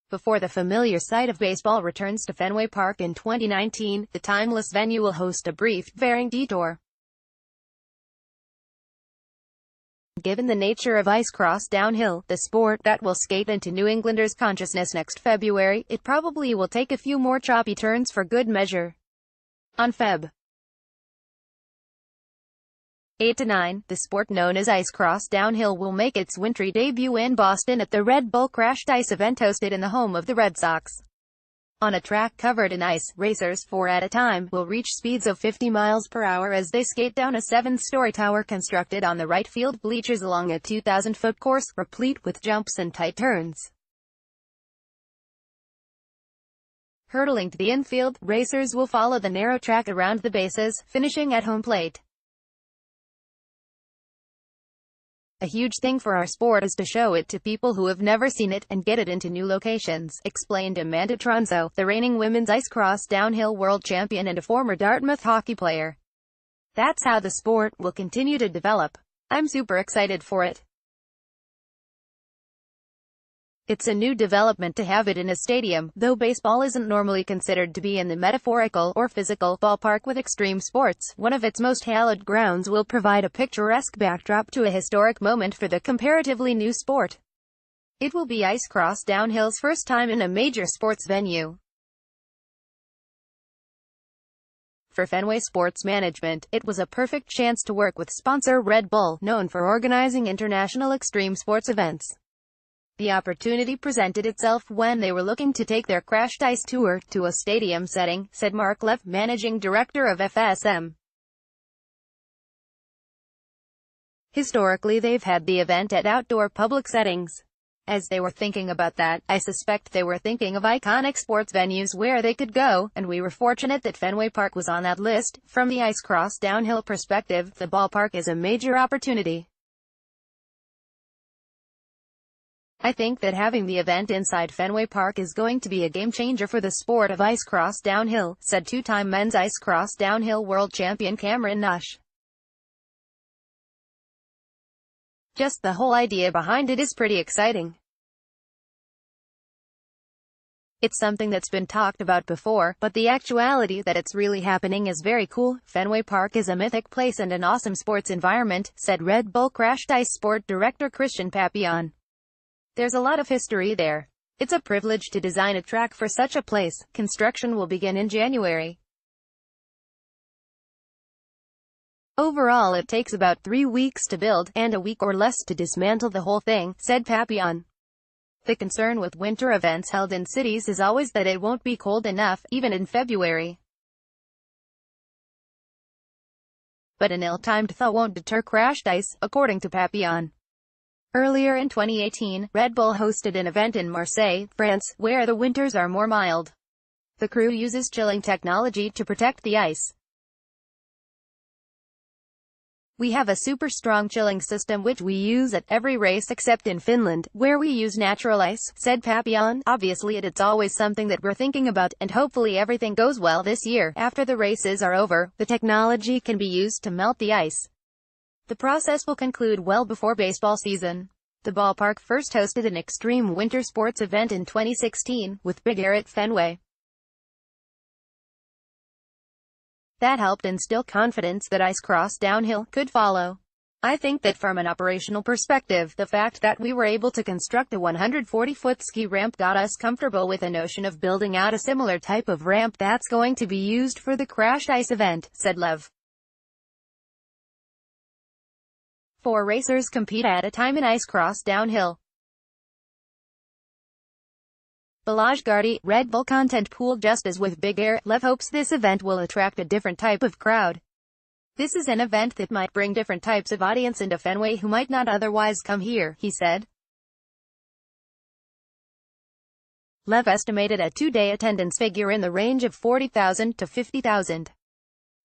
Before the familiar sight of baseball returns to Fenway Park in 2019, the timeless venue will host a brief, varying detour. Given the nature of ice cross downhill, the sport that will skate into New Englanders' consciousness next February, it probably will take a few more choppy turns for good measure. On Feb. 8-9, the sport known as ice cross downhill will make its wintry debut in Boston at the Red Bull Crashed Ice event hosted in the home of the Red Sox. On a track covered in ice, racers, 4 at a time, will reach speeds of 50 miles per hour as they skate down a 7-story tower constructed on the right field bleachers along a 2,000-foot course, replete with jumps and tight turns. Hurtling to the infield, racers will follow the narrow track around the bases, finishing at home plate. A huge thing for our sport is to show it to people who have never seen it, and get it into new locations, explained Amanda Tronzo, the reigning women's ice cross downhill world champion and a former Dartmouth hockey player. That's how the sport will continue to develop. I'm super excited for it. It's a new development to have it in a stadium, though baseball isn't normally considered to be in the metaphorical or physical ballpark with extreme sports. One of its most hallowed grounds will provide a picturesque backdrop to a historic moment for the comparatively new sport. It will be ice cross downhill's first time in a major sports venue. For Fenway Sports Management, it was a perfect chance to work with sponsor Red Bull, known for organizing international extreme sports events. The opportunity presented itself when they were looking to take their Crashed Ice tour to a stadium setting, said Mark Lev, managing director of FSM. Historically, they've had the event at outdoor public settings. As they were thinking about that, I suspect they were thinking of iconic sports venues where they could go, and we were fortunate that Fenway Park was on that list. From the ice cross downhill perspective, the ballpark is a major opportunity. I think that having the event inside Fenway Park is going to be a game-changer for the sport of ice cross downhill, said two-time men's ice cross downhill world champion Cameron Nush. Just the whole idea behind it is pretty exciting. It's something that's been talked about before, but the actuality that it's really happening is very cool. Fenway Park is a mythic place and an awesome sports environment, said Red Bull Crashed Ice Sport Director Christian Papillon. There's a lot of history there. It's a privilege to design a track for such a place. Construction will begin in January. Overall, it takes about 3 weeks to build, and a week or less to dismantle the whole thing, said Papillon. The concern with winter events held in cities is always that it won't be cold enough, even in February. But an ill-timed thaw won't deter crashed ice, according to Papillon. Earlier in 2018, Red Bull hosted an event in Marseille, France, where the winters are more mild. The crew uses chilling technology to protect the ice. We have a super strong chilling system which we use at every race except in Finland, where we use natural ice, said Papillon. Obviously it's always something that we're thinking about, and hopefully everything goes well this year. After the races are over, the technology can be used to melt the ice. The process will conclude well before baseball season. The ballpark first hosted an extreme winter sports event in 2016, with Big Air at Fenway. That helped instill confidence that ice cross downhill could follow. I think that from an operational perspective, the fact that we were able to construct a 140-foot ski ramp got us comfortable with the notion of building out a similar type of ramp that's going to be used for the Crashed Ice event, said Lev. 4 racers compete at a time in ice cross downhill. Balazs Gardy, Red Bull content pool. Just as with Big Air, Lev hopes this event will attract a different type of crowd. This is an event that might bring different types of audience into Fenway who might not otherwise come here, he said. Lev estimated a 2-day attendance figure in the range of 40,000 to 50,000.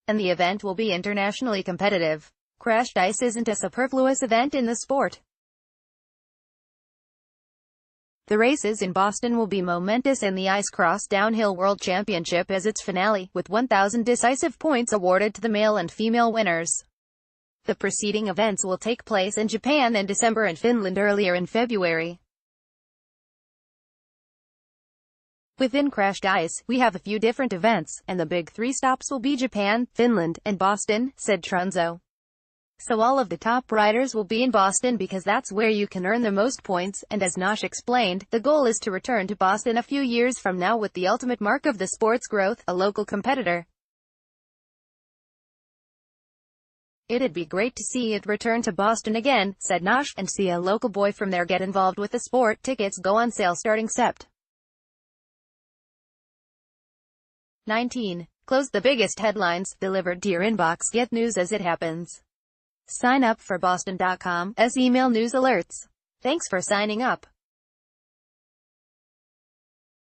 And the event will be internationally competitive. Crashed ice isn't a superfluous event in the sport. The races in Boston will be momentous in the Ice Cross Downhill World Championship as its finale, with 1,000 decisive points awarded to the male and female winners. The preceding events will take place in Japan in December and Finland earlier in February. Within Crashed Ice, we have a few different events, and the big 3 stops will be Japan, Finland, and Boston, said Trunzo. So all of the top riders will be in Boston because that's where you can earn the most points, and as Nosh explained, the goal is to return to Boston a few years from now with the ultimate mark of the sport's growth, a local competitor. It'd be great to see it return to Boston again, said Nosh, and see a local boy from there get involved with the sport. Tickets go on sale starting Sept. 19. Close the biggest headlines, delivered to your inbox. Get news as it happens. Sign up for Boston.com's email news alerts. Thanks for signing up.